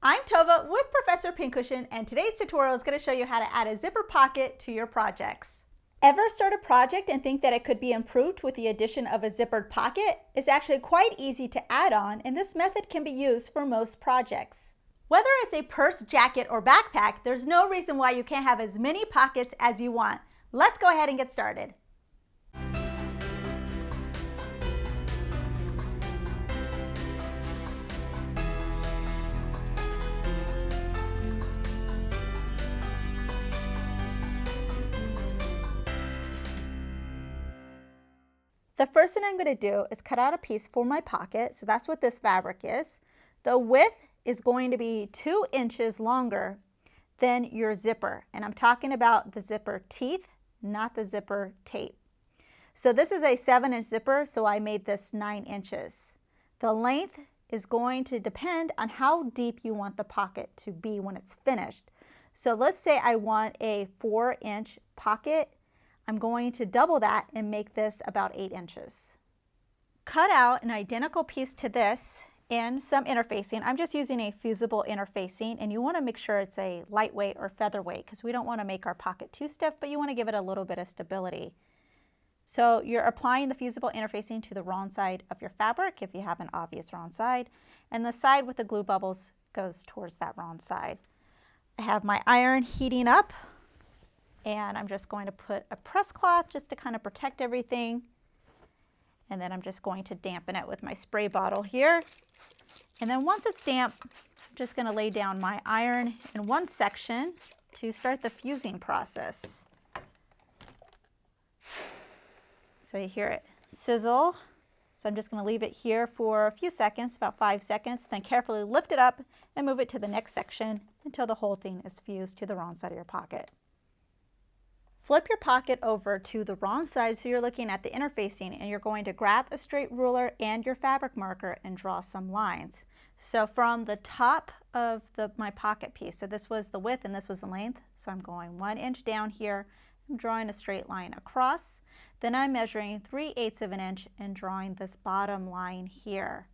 I'm Tova with Professor Pincushion, and today's tutorial is going to show you how to add a zipper pocket to your projects. Ever start a project and think that it could be improved with the addition of a zippered pocket? It's actually quite easy to add on, and this method can be used for most projects. Whether it's a purse, jacket, or backpack, there's no reason why you can't have as many pockets as you want. Let's go ahead and get started. The first thing I'm going to do is cut out a piece for my pocket. So that's what this fabric is. The width is going to be 2 inches longer than your zipper. And I'm talking about the zipper teeth, not the zipper tape. So this is a 7-inch zipper, so I made this 9 inches. The length is going to depend on how deep you want the pocket to be when it's finished. So let's say I want a 4-inch pocket. I'm going to double that and make this about 8 inches. Cut out an identical piece to this and some interfacing. I'm just using a fusible interfacing, and you want to make sure it's a lightweight or featherweight because we don't want to make our pocket too stiff, but you want to give it a little bit of stability. So you're applying the fusible interfacing to the wrong side of your fabric if you have an obvious wrong side, and the side with the glue bubbles goes towards that wrong side. I have my iron heating up, and I'm just going to put a press cloth just to kind of protect everything. And then I'm just going to dampen it with my spray bottle here. And then once it's damp, I'm just going to lay down my iron in one section to start the fusing process. So you hear it sizzle. So I'm just going to leave it here for a few seconds, about 5 seconds, then carefully lift it up and move it to the next section until the whole thing is fused to the wrong side of your pocket. Flip your pocket over to the wrong side so you're looking at the interfacing, and you're going to grab a straight ruler and your fabric marker and draw some lines. So from the top of my pocket piece, so this was the width and this was the length, so I'm going 1 inch down here, I'm drawing a straight line across, then I'm measuring 3/8 of an inch and drawing this bottom line here.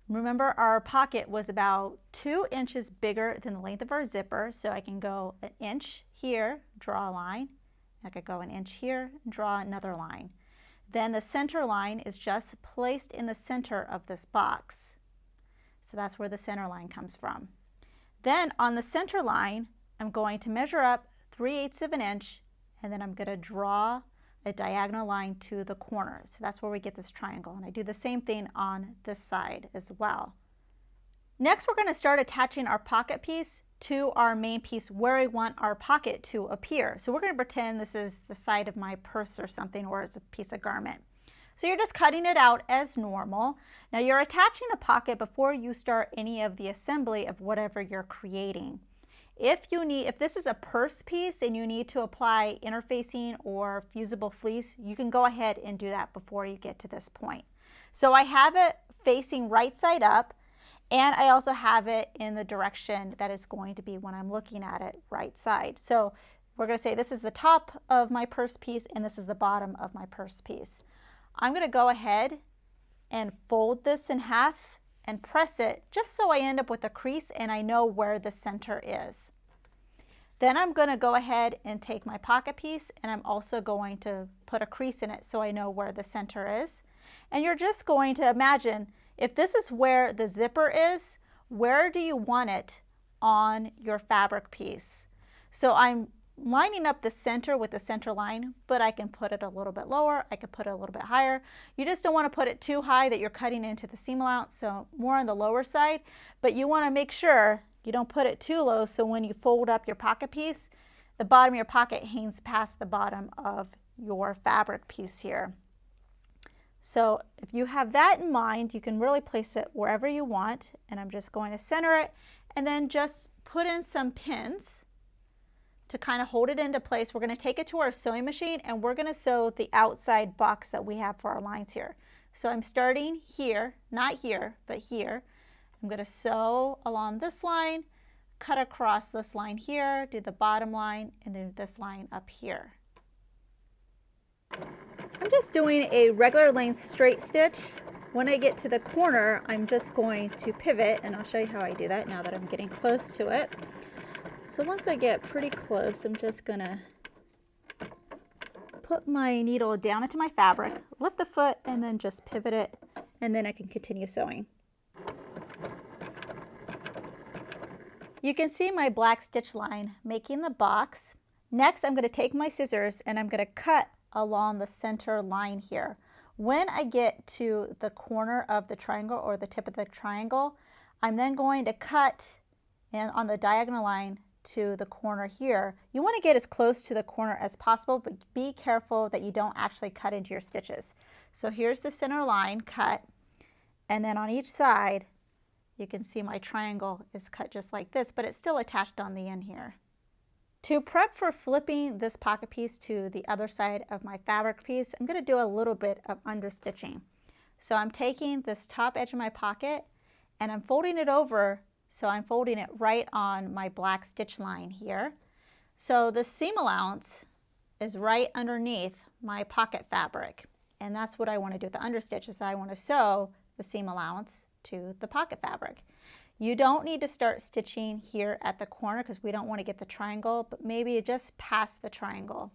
Remember, our pocket was about 2 inches bigger than the length of our zipper, so I can go 1 inch here, draw a line. I could go 1 inch here, draw another line. Then the center line is just placed in the center of this box. So that's where the center line comes from. Then on the center line, I'm going to measure up 3/8 of an inch, and then I'm going to draw a diagonal line to the corner. So that's where we get this triangle, and I do the same thing on this side as well. Next, we're going to start attaching our pocket piece to our main piece where we want our pocket to appear. So we're going to pretend this is the side of my purse or something, or it's a piece of garment. So you're just cutting it out as normal. Now you're attaching the pocket before you start any of the assembly of whatever you're creating. If this is a purse piece and you need to apply interfacing or fusible fleece, you can go ahead and do that before you get to this point. So I have it facing right side up, and I also have it in the direction that it's going to be when I'm looking at it, right side. So we're going to say this is the top of my purse piece and this is the bottom of my purse piece. I'm going to go ahead and fold this in half and press it just so I end up with a crease and I know where the center is. Then I'm going to go ahead and take my pocket piece, and I'm also going to put a crease in it so I know where the center is. And you're just going to imagine, if this is where the zipper is, where do you want it on your fabric piece? So I'm lining up the center with the center line, but I can put it a little bit lower, I could put it a little bit higher. You just don't want to put it too high that you're cutting into the seam allowance, so more on the lower side, but you want to make sure you don't put it too low so when you fold up your pocket piece, the bottom of your pocket hangs past the bottom of your fabric piece here. So if you have that in mind, you can really place it wherever you want, and I'm just going to center it and then just put in some pins to kind of hold it into place. We're going to take it to our sewing machine and we're going to sew the outside box that we have for our lines here. So I'm starting here, not here, but here. I'm going to sew along this line, cut across this line here, do the bottom line, and then this line up here. I'm just doing a regular length straight stitch When I get to the corner, I'm just going to pivot, and I'll show you how I do that now that I'm getting close to it. So once I get pretty close, I'm just gonna put my needle down into my fabric, lift the foot, and then just pivot it, and then I can continue sewing. You can see my black stitch line making the box. Next, I'm going to take my scissors and I'm going to cut along the center line here. When I get to the corner of the triangle or the tip of the triangle, I'm then going to cut on the diagonal line to the corner here. You want to get as close to the corner as possible, but be careful that you don't actually cut into your stitches. So here's the center line cut, and then on each side, you can see my triangle is cut just like this, but it's still attached on the end here. To prep for flipping this pocket piece to the other side of my fabric piece, I'm going to do a little bit of understitching. So I'm taking this top edge of my pocket and I'm folding it over, so I'm folding it right on my black stitch line here. So the seam allowance is right underneath my pocket fabric, and that's what I want to do with the understitch, is I want to sew the seam allowance to the pocket fabric. You don't need to start stitching here at the corner because we don't want to get the triangle, but maybe just past the triangle.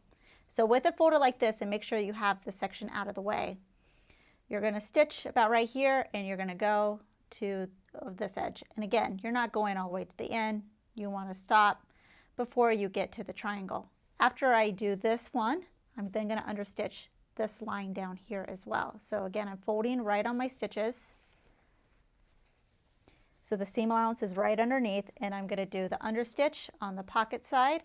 So with it folded like this, and make sure you have the section out of the way, you're going to stitch about right here and you're going to go to this edge. And again, you're not going all the way to the end. You want to stop before you get to the triangle. After I do this one, I'm then going to understitch this line down here as well. So again, I'm folding right on my stitches. So the seam allowance is right underneath, and I'm going to do the understitch on the pocket side,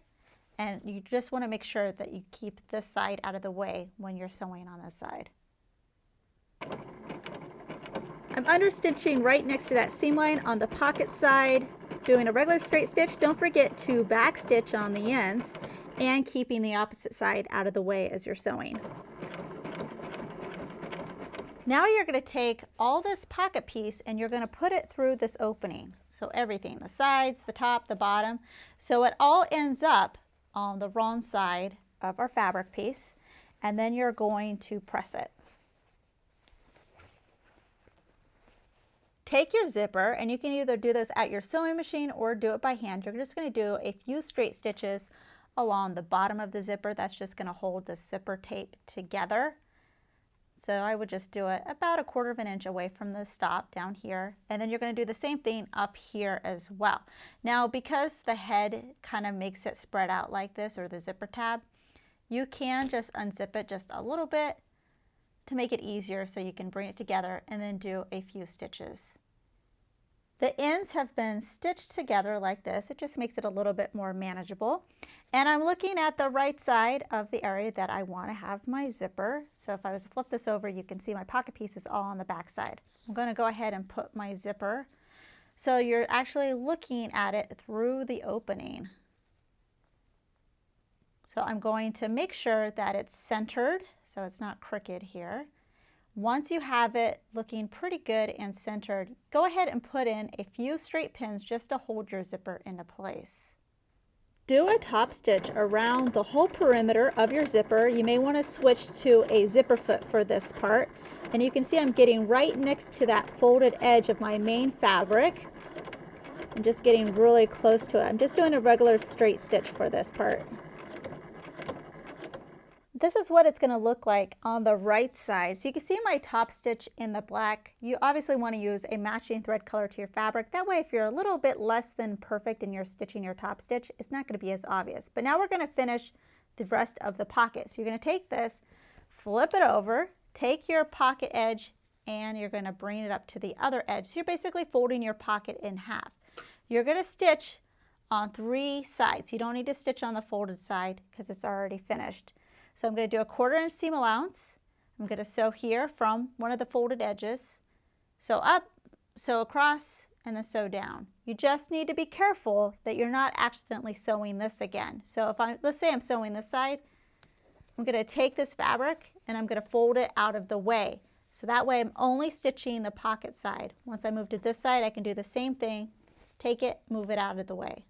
and you just want to make sure that you keep this side out of the way when you're sewing on this side. I'm understitching right next to that seam line on the pocket side, doing a regular straight stitch. Don't forget to back stitch on the ends and keeping the opposite side out of the way as you're sewing. Now you're going to take all this pocket piece and you're going to put it through this opening. So everything, the sides, the top, the bottom. So it all ends up on the wrong side of our fabric piece, and then you're going to press it. Take your zipper, and you can either do this at your sewing machine or do it by hand. You're just going to do a few straight stitches along the bottom of the zipper. That's just going to hold the zipper tape together. So I would just do it about 1/4 of an inch away from the stop down here. And then you're going to do the same thing up here as well. Now, because the head kind of makes it spread out like this, or the zipper tab, you can just unzip it just a little bit to make it easier, so you can bring it together and then do a few stitches. The ends have been stitched together like this. It just makes it a little bit more manageable. And I'm looking at the right side of the area that I want to have my zipper. So if I was to flip this over, you can see my pocket piece is all on the back side. I'm going to go ahead and put my zipper. So you're actually looking at it through the opening. So I'm going to make sure that it's centered, so it's not crooked here. Once you have it looking pretty good and centered, go ahead and put in a few straight pins just to hold your zipper into place. Do a top stitch around the whole perimeter of your zipper. You may want to switch to a zipper foot for this part. And you can see I'm getting right next to that folded edge of my main fabric. I'm just getting really close to it. I'm just doing a regular straight stitch for this part. This is what it's going to look like on the right side. So you can see my top stitch in the black. You obviously want to use a matching thread color to your fabric. That way, if you're a little bit less than perfect and you're stitching your top stitch, it's not going to be as obvious. But now we're going to finish the rest of the pocket. So you're going to take this, flip it over, take your pocket edge, and you're going to bring it up to the other edge. So you're basically folding your pocket in half. You're going to stitch on 3 sides. You don't need to stitch on the folded side because it's already finished. So I'm going to do a 1/4 inch seam allowance. I'm going to sew here from one of the folded edges. Sew up, sew across, and then sew down. You just need to be careful that you're not accidentally sewing this again. So if let's say I'm sewing this side, I'm going to take this fabric and I'm going to fold it out of the way. So that way I'm only stitching the pocket side. Once I move to this side, I can do the same thing. Take it, move it out of the way.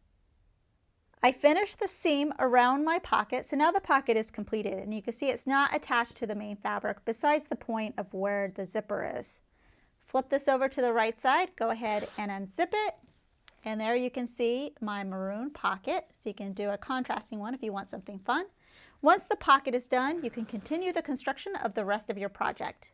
I finished the seam around my pocket, so now the pocket is completed, and you can see it's not attached to the main fabric besides the point of where the zipper is. Flip this over to the right side, go ahead and unzip it. And there you can see my maroon pocket. So you can do a contrasting one if you want something fun. Once the pocket is done, you can continue the construction of the rest of your project.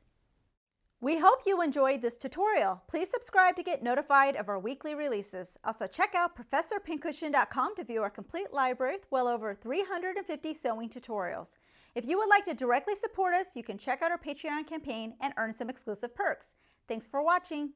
We hope you enjoyed this tutorial. Please subscribe to get notified of our weekly releases. Also check out ProfessorPincushion.com to view our complete library with well over 350 sewing tutorials. If you would like to directly support us, you can check out our Patreon campaign and earn some exclusive perks. Thanks for watching.